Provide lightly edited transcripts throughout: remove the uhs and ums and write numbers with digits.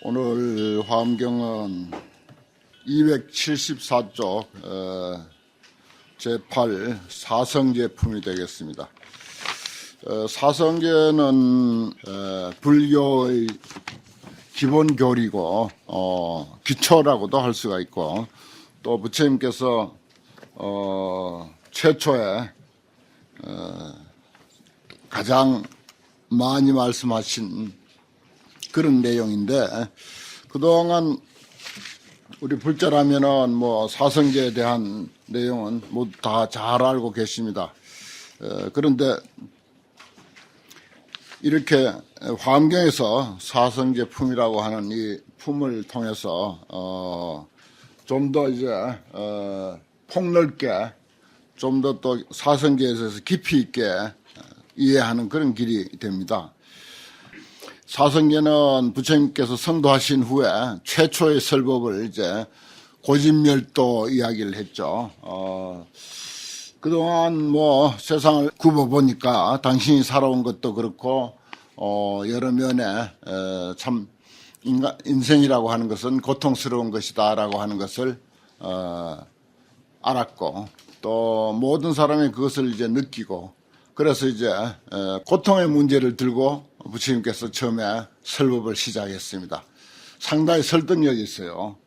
오늘 화엄경은 274쪽 제8 사성제품이 되겠습니다. 사성제는 불교의 기본 교리고 기초라고도 할 수가 있고, 또 부처님께서 최초에 가장 많이 말씀하신 그런 내용인데, 그동안 우리 불자라면은 사성제에 대한 내용은 모두 다 잘 알고 계십니다. 그런데 이렇게 화엄경에서 사성제 품이라고 하는 이 품을 통해서 좀 더 이제 폭넓게 좀 더 또 사성제에 대해서 깊이 있게 이해하는 그런 길이 됩니다. 사성제는 부처님께서 성도하신 후에 최초의 설법을 이제 고진멸도 이야기를 했죠. 그동안 세상을 굽어보니까 당신이 살아온 것도 그렇고, 여러 면에 참 인생이라고 하는 것은 고통스러운 것이다라고 하는 것을 알았고, 또 모든 사람이 그것을 이제 느끼고, 그래서 이제 고통의 문제를 들고 부처님께서 처음에 설법을 시작했습니다. 상당히 설득력이 있어요.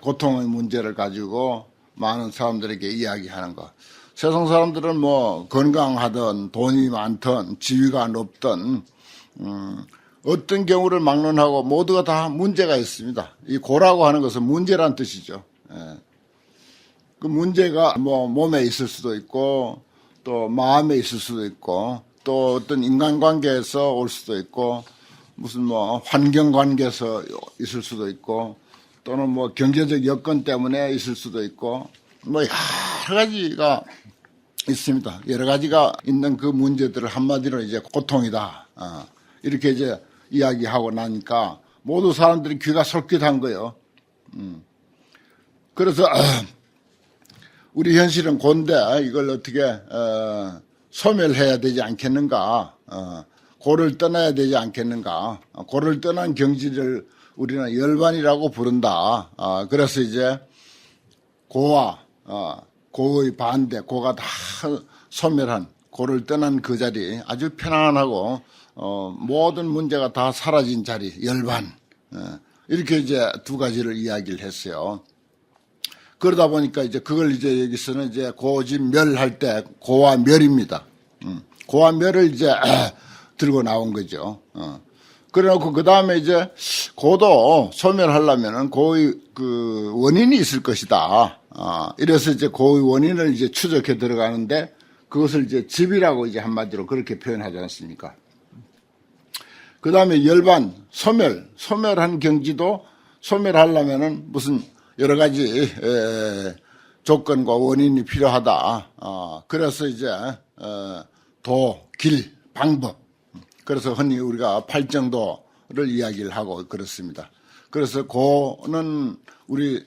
고통의 문제를 가지고 많은 사람들에게 이야기하는 것. 세상 사람들은 건강하든 돈이 많든 지위가 높든 어떤 경우를 막론하고 모두가 다 문제가 있습니다. 이 고라고 하는 것은 문제란 뜻이죠. 그 문제가 몸에 있을 수도 있고, 또 마음에 있을 수도 있고, 또 어떤 인간관계에서 올 수도 있고, 무슨 환경관계에서 있을 수도 있고, 또는 경제적 여건 때문에 있을 수도 있고, 여러 가지가 있습니다. 여러 가지가 있는 그 문제들을 한마디로 이제 고통이다, 이렇게 이제 이야기하고 나니까 모두 사람들이 귀가 솔깃한 거예요. 그래서 우리 현실은 곤데 이걸 어떻게 소멸해야 되지 않겠는가, 고를 떠나야 되지 않겠는가. 고를 떠난 경지를 우리는 열반이라고 부른다. 그래서 이제 고와 고의 반대, 고가 다 소멸한, 고를 떠난 그 자리, 아주 편안하고 모든 문제가 다 사라진 자리, 열반, 이렇게 이제 두 가지를 이야기를 했어요. 그러다 보니까 이제 그걸 이제 여기서는 이제 고진멸할 때 고와 멸입니다. 고와 멸을 이제 들고 나온 거죠. 그래놓고 그 다음에 이제 고도 소멸하려면은 고의 그 원인이 있을 것이다. 이래서 이제 고의 원인을 이제 추적해 들어가는데, 그것을 이제 집이라고 이제 한마디로 그렇게 표현하지 않습니까? 그 다음에 열반, 소멸한 경지도 소멸하려면은 무슨 여러 가지 조건과 원인이 필요하다. 그래서 이제 도, 길, 방법. 그래서 흔히 우리가 팔정도를 이야기를 하고 그렇습니다. 그래서 고는 우리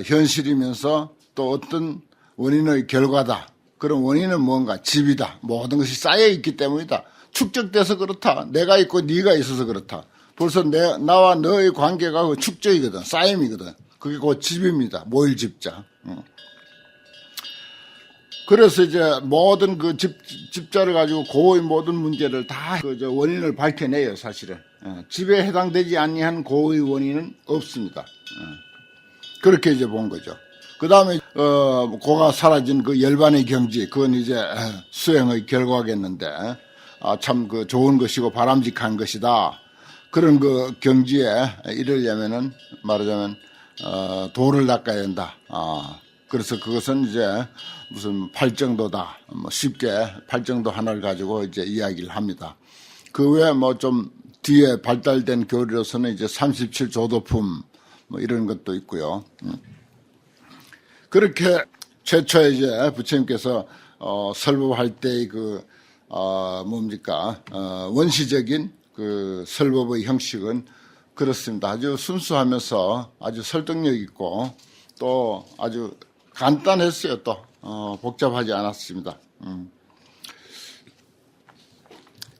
현실이면서 또 어떤 원인의 결과다. 그런 원인은 뭔가? 집이다. 모든 것이 쌓여 있기 때문이다. 축적돼서 그렇다. 내가 있고 네가 있어서 그렇다. 벌써 나와 너의 관계가 그 축적이거든. 쌓임이거든. 그게 그 집입니다. 모일집자. 그래서 이제 모든 그 집자를 가지고 고의 모든 문제를 다 그 원인을 밝혀내요, 사실은. 집에 해당되지 아니한 고의 원인은 없습니다. 그렇게 이제 본 거죠. 그 다음에, 고가 사라진 그 열반의 경지, 그건 이제 수행의 결과겠는데, 참 그 좋은 것이고 바람직한 것이다. 그런 그 경지에 이르려면은 말하자면, 도를 닦아야 된다. 그래서 그것은 이제 무슨 팔정도다. 쉽게 팔정도 하나를 가지고 이제 이야기를 합니다. 그 외에 좀 뒤에 발달된 교리로서는 이제 37조도품 이런 것도 있고요. 그렇게 최초에 이제 부처님께서 설법할 때의 그 원시적인 그 설법의 형식은 그렇습니다. 아주 순수하면서 아주 설득력 있고 또 아주 간단했어요. 또 복잡하지 않았습니다.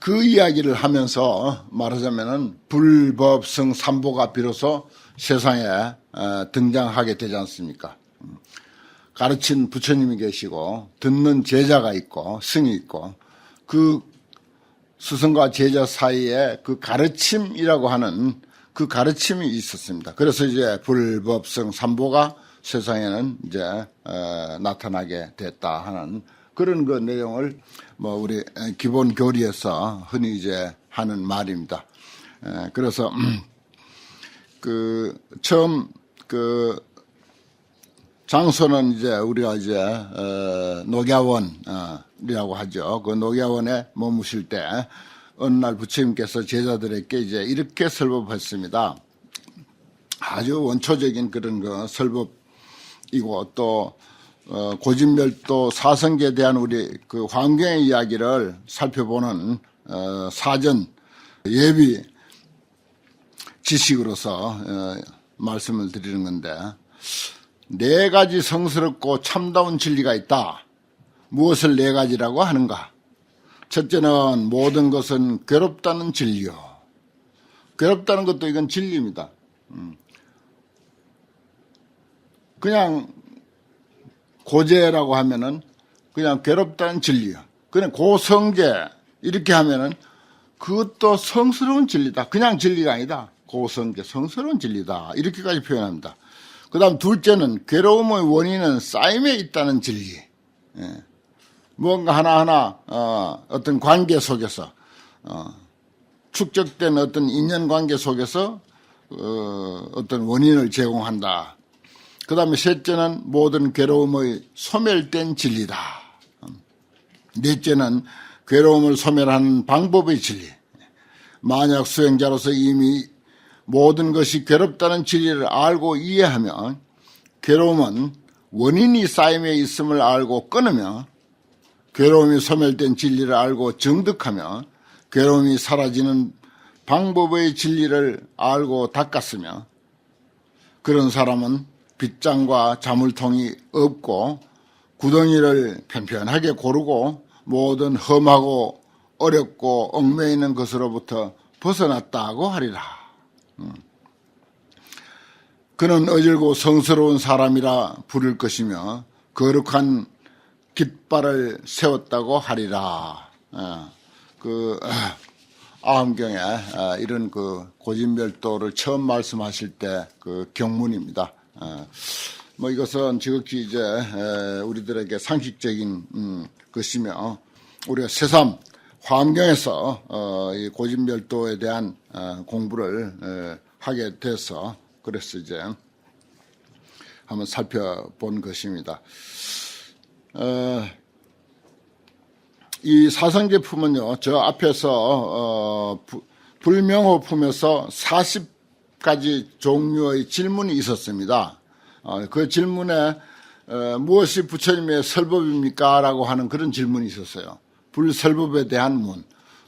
그 이야기를 하면서 말하자면은 불법성 삼보가 비로소 세상에 등장하게 되지 않습니까? 가르친 부처님이 계시고 듣는 제자가 있고 승이 있고 그 스승과 제자 사이에 그 가르침이라고 하는 그 가르침이 있었습니다. 그래서 이제 불법성 삼보가 세상에는 이제 나타나게 됐다 하는 그런 그 내용을 뭐 우리 기본 교리에서 흔히 이제 하는 말입니다. 그래서 그 처음 그 장소는 이제 우리가 이제 녹야원이라고 하죠. 그 녹야원에 머무실 때 어느 날 부처님께서 제자들에게 이제 이렇게 설법했습니다. 아주 원초적인 그런 그 설법이고 또 고진멸도 사성계에 대한 우리 그 환경의 이야기를 살펴보는 사전 예비 지식으로서 말씀을 드리는 건데, 네 가지 성스럽고 참다운 진리가 있다. 무엇을 네 가지라고 하는가? 첫째는 모든 것은 괴롭다는 진리요. 괴롭다는 것도 이건 진리입니다. 그냥 고제라고 하면은 그냥 괴롭다는 진리요. 그냥 고성제 이렇게 하면은 그것도 성스러운 진리다. 그냥 진리가 아니다. 고성제 성스러운 진리다. 이렇게까지 표현합니다. 그 다음 둘째는 괴로움의 원인은 쌓임에 있다는 진리. 무언가 하나하나 어떤 관계 속에서 축적된 어떤 인연관계 속에서 어떤 원인을 제공한다. 그 다음에 셋째는 모든 괴로움의 소멸된 진리다. 넷째는 괴로움을 소멸하는 방법의 진리. 만약 수행자로서 이미 모든 것이 괴롭다는 진리를 알고 이해하면 괴로움은 원인이 쌓임에 있음을 알고 끊으며 괴로움이 소멸된 진리를 알고 정득하며 괴로움이 사라지는 방법의 진리를 알고 닦았으며 그런 사람은 빗장과 자물통이 없고 구덩이를 편편하게 고르고 모든 험하고 어렵고 얽매이는 것으로부터 벗어났다고 하리라. 그는 어질고 성스러운 사람이라 부를 것이며 거룩한 깃발을 세웠다고 하리라. 그 아함경에 이런 그 고진별도를 처음 말씀하실 때 그 경문입니다. 뭐 이것은 지극히 이제 우리들에게 상식적인 것이며 우리가 새삼 화엄경에서 이 고진별도에 대한 공부를 하게 돼서 그래서 이제 한번 살펴본 것입니다. 이 사성제품은요, 저 앞에서 불명호품에서 40가지 종류의 질문이 있었습니다. 그 질문에 무엇이 부처님의 설법입니까? 라고 하는 그런 질문이 있었어요. 불설법에 대한 문.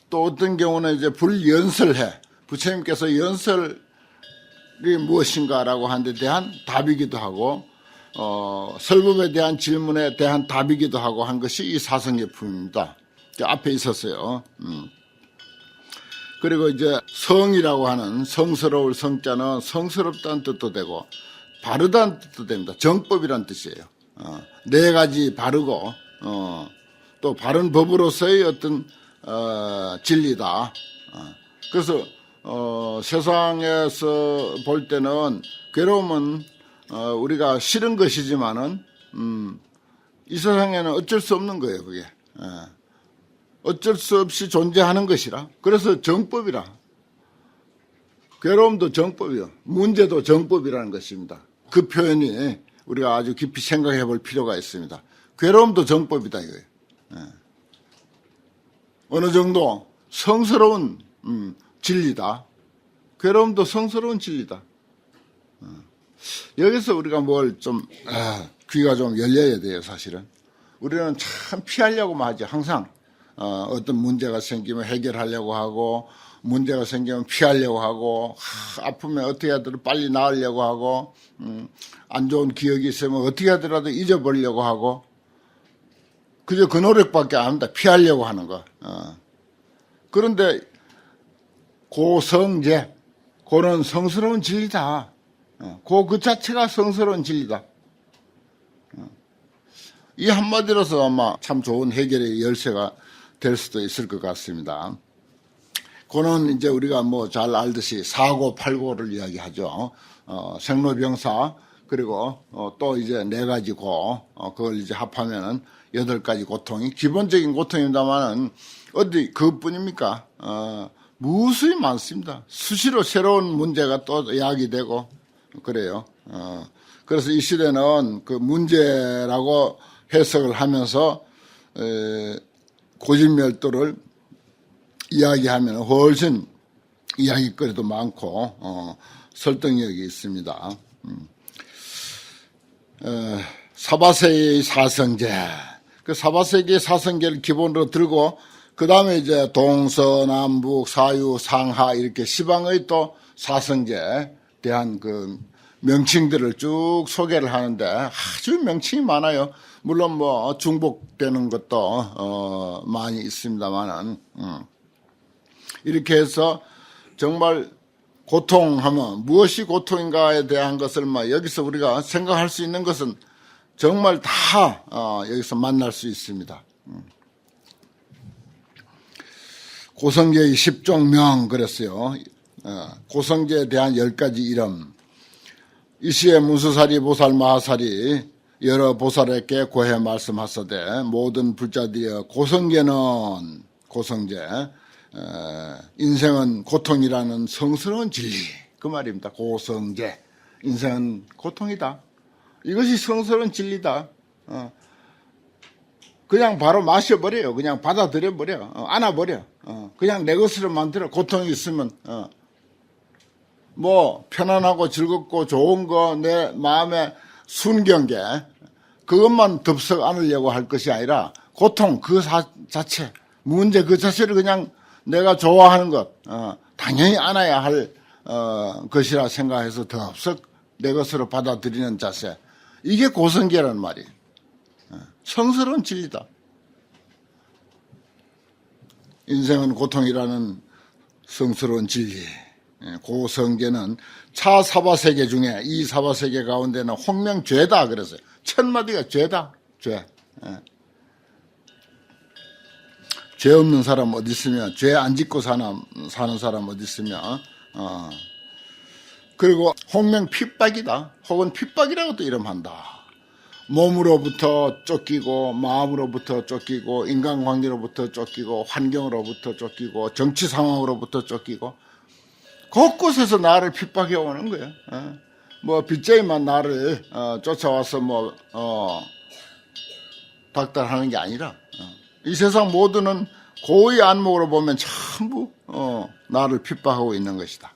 또 어떤 경우는 이제 불연설해. 부처님께서 연설이 무엇인가? 라고 하는 데 대한 답이기도 하고, 설법에 대한 질문에 대한 답이기도 하고 한 것이 이 사성제품입니다. 앞에 있었어요. 그리고 이제 성이라고 하는 성스러울 성자는 성스럽다는 뜻도 되고 바르다는 뜻도 됩니다. 정법이라는 뜻이에요. 네 가지 바르고 또 바른 법으로서의 어떤 진리다. 그래서 세상에서 볼 때는 괴로움은 우리가 싫은 것이지만은 이 세상에는 어쩔 수 없는 거예요. 그게 어쩔 수 없이 존재하는 것이라. 그래서 정법이라. 괴로움도 정법이요. 문제도 정법이라는 것입니다. 그 표현이 우리가 아주 깊이 생각해 볼 필요가 있습니다. 괴로움도 정법이다 이거예요. 어느 정도 성스러운 진리다. 괴로움도 성스러운 진리다. 여기서 우리가 뭘 좀 귀가 좀 열려야 돼요. 사실은 우리는 참 피하려고만 하지. 항상 어떤 문제가 생기면 해결하려고 하고 문제가 생기면 피하려고 하고 아프면 어떻게 하더라도 빨리 나으려고 하고 안 좋은 기억이 있으면 어떻게 하더라도 잊어버리려고 하고 그저 그 노력밖에 안 합니다. 피하려고 하는 거. 그런데 고성제, 고는 성스러운 진리다. 그 자체가 성스러운 진리다. 이 한마디로서 아마 참 좋은 해결의 열쇠가 될 수도 있을 것 같습니다. 고는 이제 우리가 뭐 잘 알듯이 사고팔고를 이야기하죠. 생로병사, 그리고 또 이제 4가지 고, 그걸 이제 합하면은 8가지 고통이 기본적인 고통입니다만은 어디 그것뿐입니까? 무수히 많습니다. 수시로 새로운 문제가 또 야기되고 그래요. 그래서 이 시대는 그 문제라고 해석을 하면서 고진멸도를 이야기하면 훨씬 이야기거리도 많고 설득력이 있습니다. 사바세계의 사성제, 그 사바세계의 사성제를 기본으로 들고 그 다음에 이제 동서남북 사유 상하 이렇게 시방의 또 사성제에 대한 그 명칭들을 쭉 소개를 하는데 아주 명칭이 많아요. 물론 뭐 중복되는 것도 많이 있습니다만은 이렇게 해서 정말 고통하면 무엇이 고통인가에 대한 것을 뭐 여기서 우리가 생각할 수 있는 것은 정말 다 여기서 만날 수 있습니다. 고성제의 10종명 그랬어요. 고성제에 대한 10가지 이름. 이시에 문수사리 보살 마하살이 여러 보살에게 고해 말씀하사되 모든 불자들이여 고성제는 고성제 인생은 고통이라는 성스러운 진리 그 말입니다. 고성제 인생은 고통이다. 이것이 성스러운 진리다. 그냥 바로 마셔버려요. 그냥 받아들여버려. 안아버려. 그냥 내 것으로 만들어. 고통이 있으면 뭐 편안하고 즐겁고 좋은 거 내 마음에 순경계 그것만 덥석 안으려고 할 것이 아니라 고통 그 자체 문제 그 자체를 그냥 내가 좋아하는 것 당연히 안아야 할 것이라 생각해서 덥석 내 것으로 받아들이는 자세 이게 고성계라는 말이에요. 성스러운 진리다. 인생은 고통이라는 성스러운 진리. 고성계는 차 사바세계 중에 이 사바세계 가운데는 홍명죄다 그랬어요. 첫 마디가 죄다. 죄. 죄 없는 사람 어디 있으며 죄 안 짓고 사는 사람 어디 있으며 그리고 홍명 핍박이다. 혹은 핍박이라고 또 이름한다. 몸으로부터 쫓기고 마음으로부터 쫓기고 인간관계로부터 쫓기고 환경으로부터 쫓기고 정치 상황으로부터 쫓기고 곳곳에서 나를 핍박해 오는 거예요. 뭐 빚쟁이만 나를 쫓아와서 뭐 박탈하는 게 아니라 이 세상 모두는 고의 안목으로 보면 전부 나를 핍박하고 있는 것이다.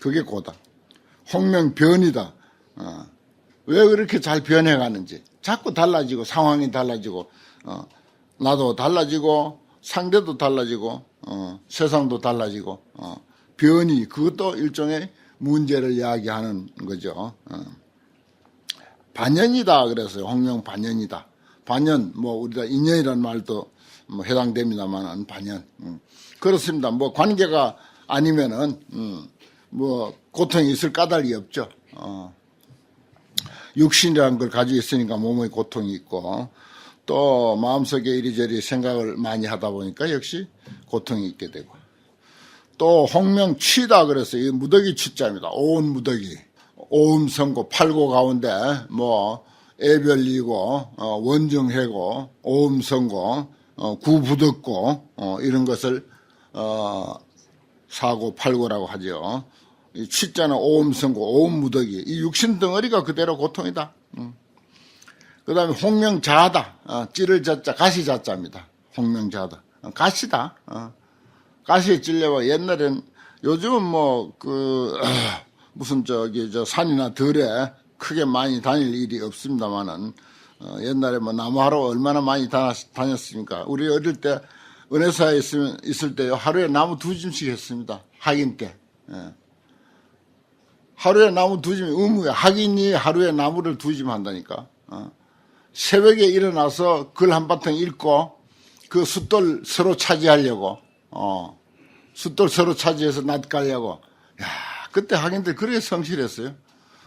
그게 고다. 홍명변이다. 왜 그렇게 잘 변해가는지 자꾸 달라지고 상황이 달라지고 나도 달라지고 상대도 달라지고 세상도 달라지고 변이 그것도 일종의 문제를 이야기하는 거죠. 반연이다 그래서요. 홍명 반연이다. 반연 뭐 우리가 인연이라는 말도 뭐 해당됩니다만 반연 그렇습니다. 뭐 관계가 아니면은 뭐 고통이 있을 까닭이 없죠. 육신이라는 걸 가지고 있으니까 몸의 고통이 있고 또 마음속에 이리저리 생각을 많이 하다 보니까 역시 고통이 있게 되고 또 홍명취다 그래서 이 무더기 취자입니다. 오은 무더기 오음성고 팔고 가운데 뭐 애별리고 원정해고 오음성고 구부덕고 이런 것을 사고 팔고라고 하죠. 이 취자는 오음성고 오음무더기 이 육신 덩어리가 그대로 고통이다. 그 다음에 홍명자하다. 찌를 자자 가시자자입니다. 홍명자하다. 가시다. 가시에 찔려봐. 옛날엔 요즘은 뭐 무슨 산이나 들에 크게 많이 다닐 일이 없습니다만은 옛날에 뭐 나무하러 얼마나 많이 다녔습니까? 우리 어릴 때 은혜사에 있을 때 하루에 나무 2짐씩 했습니다. 학인 때. 하루에 나무 2짐이 의무야. 학인이 하루에 나무를 2짐 한다니까. 새벽에 일어나서 글 한바탕 읽고 그 숫돌 서로 차지하려고 숫돌 서로 차지해서 낯가리하고. 야, 그때 학인들 그렇게 성실했어요.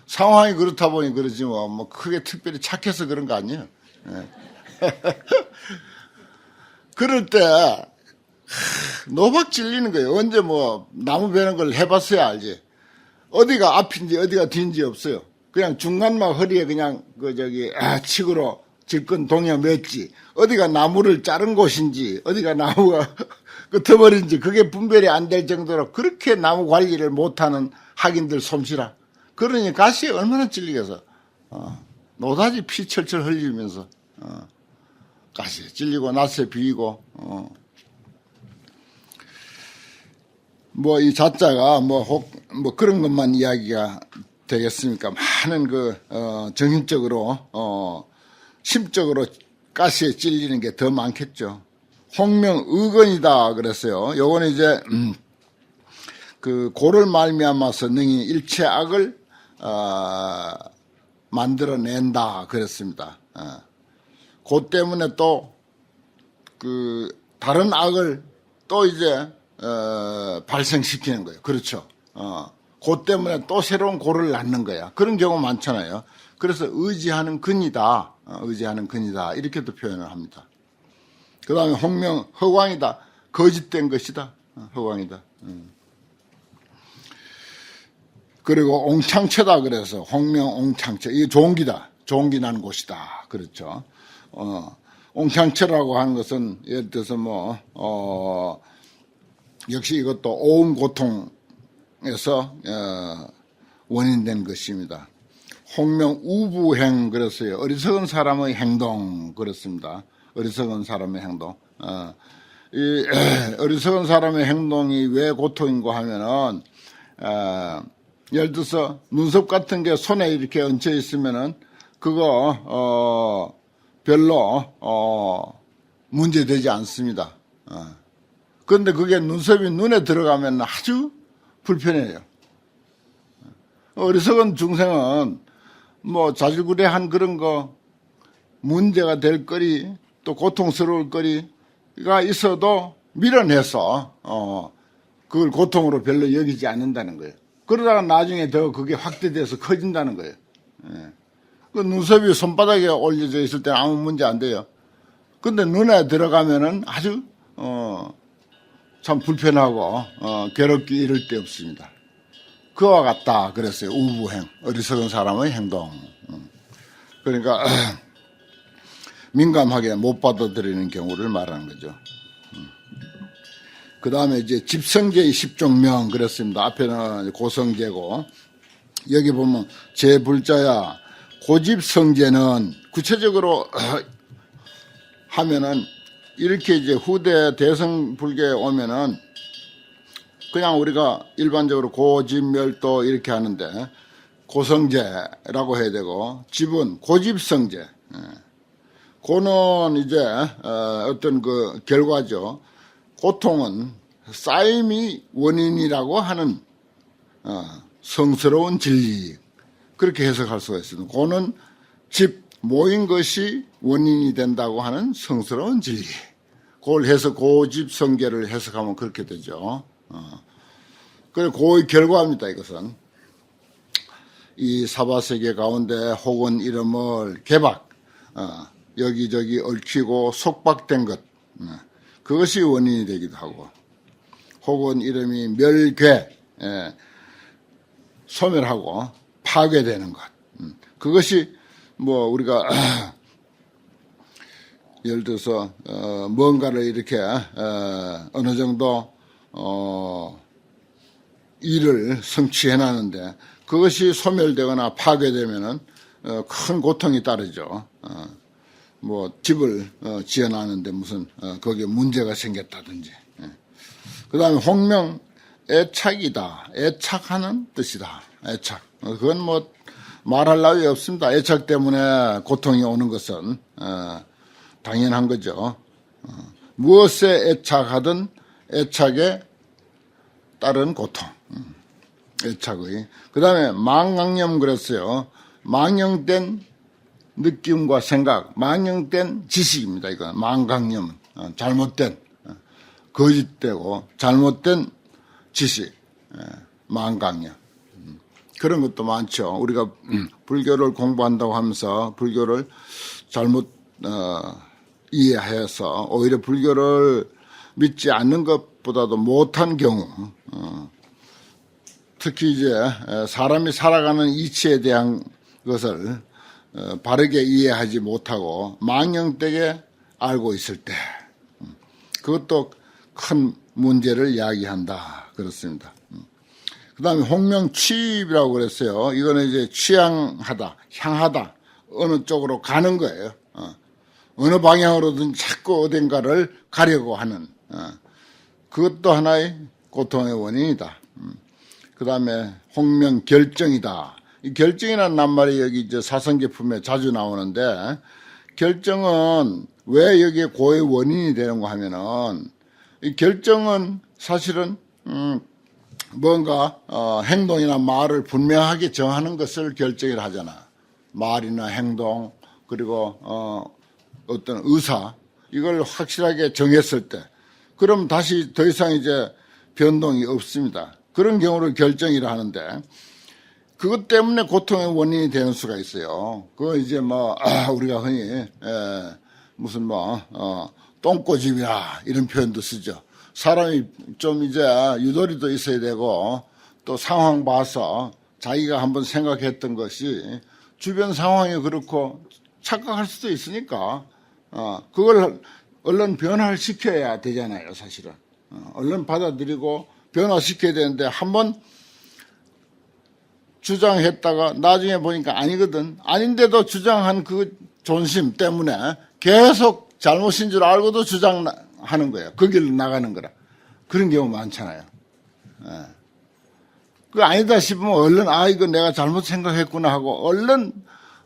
상황이 그렇다 보니 그러지 뭐 크게 특별히 착해서 그런 거 아니에요. 예. 그럴 때 노박 질리는 거예요. 언제 뭐 나무 베는 걸 해봤어야 알지. 어디가 앞인지 어디가 뒤인지 없어요. 그냥 중간만 허리에 그냥 칡으로 질끈 동여 맸지. 어디가 나무를 자른 곳인지 어디가 나무가 끄트머리인지 그게 분별이 안 될 정도로 그렇게 나무 관리를 못하는 학인들 솜씨라. 그러니 가시에 얼마나 찔리겠어. 노다지 피 철철 흘리면서 가시에 찔리고 낯에 비이고 뭐 이 자자가 뭐 그런 것만 이야기가 되겠습니까? 많은 정신적으로 심적으로 가시에 찔리는 게 더 많겠죠. 홍명의건이다 그랬어요. 요거는 이제 그 고를 말미암아서 능히 일체 악을 만들어낸다 그랬습니다. 그 때문에 또 그 다른 악을 또 이제 발생시키는 거예요. 그렇죠. 그 때문에 또 새로운 고를 낳는 거야. 그런 경우 많잖아요. 그래서 의지하는 근이다. 의지하는 근이다. 이렇게도 표현을 합니다. 그 다음에 홍명 허광이다. 거짓된 것이다. 허광이다. 그리고 옹창처다 그래서 홍명 옹창처. 이게 종기다. 종기 나는 곳이다. 그렇죠. 옹창처라고 하는 것은 예를 들어서 역시 이것도 오음 고통에서 원인된 것입니다. 홍명 우부행 그랬어요. 어리석은 사람의 행동 그렇습니다. 어리석은 사람의 행동. 이 어리석은 사람의 행동이 왜 고통인고 하면은 예를 들어서 눈썹 같은 게 손에 이렇게 얹혀 있으면은 그거 별로 문제되지 않습니다. 그런데 그게 눈썹이 눈에 들어가면 아주 불편해요. 어리석은 중생은 뭐 자질구레한 그런 거 문제가 될 거리 또 고통스러울 거리가 있어도 밀어내서 그걸 고통으로 별로 여기지 않는다는 거예요. 그러다가 나중에 더 그게 확대돼서 커진다는 거예요. 그 눈썹이 손바닥에 올려져 있을 때 아무 문제 안 돼요. 근데 눈에 들어가면은 아주 참 불편하고 괴롭기 이를 데 없습니다. 그와 같다 그랬어요. 우부행, 어리석은 사람의 행동. 그러니까 민감하게 못 받아들이는 경우를 말하는 거죠. 그 다음에 이제 집성제의 10종명 그랬습니다. 앞에는 고성제고 여기 보면 제불자야 고집성제는 구체적으로 하면은 이렇게 이제 후대 대성불교에 오면은 그냥 우리가 일반적으로 고집멸도 이렇게 하는데 고성제라고 해야 되고 집은 고집성제. 고는 이제 어떤 그 결과죠. 고통은 쌓임이 원인이라고 하는 성스러운 진리. 그렇게 해석할 수가 있습니다. 고는 집 모인 것이 원인이 된다고 하는 성스러운 진리. 그걸 해서 고집성계를 해석하면 그렇게 되죠. 그래 고의 결과입니다. 이것은 이 사바세계 가운데 혹은 이름을 개박 여기저기 얽히고 속박된 것 그것이 원인이 되기도 하고 혹은 이름이 멸괴 소멸하고 파괴되는 것 그것이 뭐 우리가 예를 들어서 뭔가를 이렇게 어느 정도 일을 성취해 놨는데 그것이 소멸되거나 파괴되면은 큰 고통이 따르죠. 뭐 집을 지어 놨는데 무슨 거기에 문제가 생겼다든지. 그 다음에 홍명 애착이다. 애착하는 뜻이다. 애착. 그건 뭐 말할 나위 없습니다. 애착 때문에 고통이 오는 것은 당연한 거죠. 무엇에 애착하든 애착에 따른 고통. 애착의. 그 다음에 망강념 그랬어요. 망령된 느낌과 생각, 망령된 지식입니다. 이거 망강념, 잘못된. 거짓되고 잘못된 지식, 망강령, 그런 것도 많죠. 우리가 불교를 공부한다고 하면서 불교를 잘못 이해해서 오히려 불교를 믿지 않는 것보다도 못한 경우, 특히 이제 사람이 살아가는 이치에 대한 것을 바르게 이해하지 못하고 망령되게 알고 있을 때, 그것도 큰 문제를 이야기한다. 그렇습니다. 그 다음에 홍명취입이라고 그랬어요. 이거는 이제 취향하다, 향하다, 어느 쪽으로 가는 거예요. 어느 방향으로든 자꾸 어딘가를 가려고 하는, 그것도 하나의 고통의 원인이다. 그 다음에 홍명결정이다. 이 결정이라는 낱말이 여기 이제 사성제품에 자주 나오는데, 결정은 왜 여기에 고의 원인이 되는가 하면은, 이 결정은 사실은 뭔가 행동이나 말을 분명하게 정하는 것을 결정이라 하잖아. 말이나 행동, 그리고 어떤 의사, 이걸 확실하게 정했을 때, 그럼 다시 더 이상 이제 변동이 없습니다. 그런 경우를 결정이라 하는데, 그것 때문에 고통의 원인이 되는 수가 있어요. 그거 이제 우리가 흔히 무슨 똥꼬집이나 이런 표현도 쓰죠. 사람이 좀 이제 유도리도 있어야 되고, 또 상황 봐서 자기가 한번 생각했던 것이 주변 상황이 그렇고 착각할 수도 있으니까, 그걸 얼른 변화를 시켜야 되잖아요, 사실은. 얼른 받아들이고 변화시켜야 되는데, 한번 주장했다가 나중에 보니까 아니거든. 아닌데도 주장한 그 존심 때문에 계속 잘못인 줄 알고도 주장하는 거예요. 그 길로 나가는 거라. 그런 경우 많잖아요. 그 아니다 싶으면 얼른 이거 내가 잘못 생각했구나 하고 얼른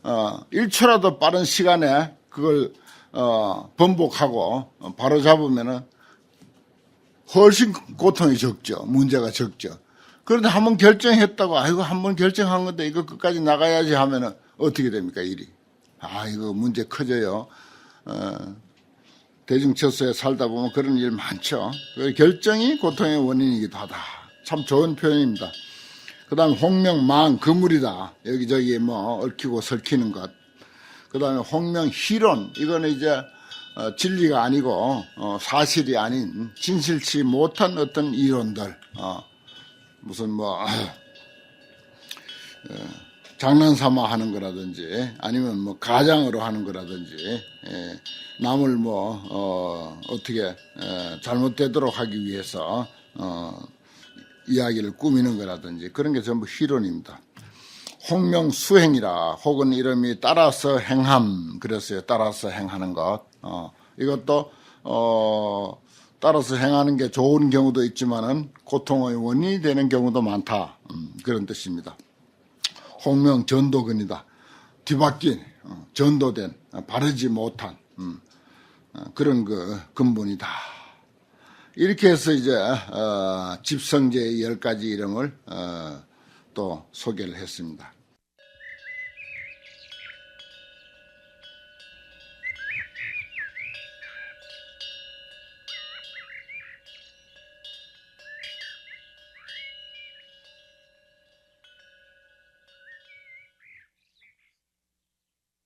1초라도 빠른 시간에 그걸 번복하고 바로 잡으면은 훨씬 고통이 적죠. 문제가 적죠. 그런데 한번 결정했다고, 한번 결정한 건데 이거 끝까지 나가야지 하면은 어떻게 됩니까, 일이? 이거 문제 커져요. 대중처소에 살다 보면 그런 일 많죠. 결정이 고통의 원인이기도 하다. 참 좋은 표현입니다. 그 다음에 홍명망, 그물이다. 여기저기 얽히고 설키는 것. 그 다음에 홍명희론, 이거는 이제 진리가 아니고 사실이 아닌 진실치 못한 어떤 이론들, 무슨 장난삼아 하는 거라든지 아니면 가장으로 하는 거라든지, 남을 어떻게 잘못되도록 하기 위해서 이야기를 꾸미는 거라든지 그런 게 전부 희론입니다. 홍명수행이라, 혹은 이름이 따라서 행함 그랬어요. 따라서 행하는 것. 이것도 따라서 행하는 게 좋은 경우도 있지만은 고통의 원인이 되는 경우도 많다. 그런 뜻입니다. 홍명전도근이다. 뒤바뀐, 전도된, 바르지 못한 그런 근본이다. 이렇게 해서 이제 집성제의 10가지 이름을 또 소개를 했습니다.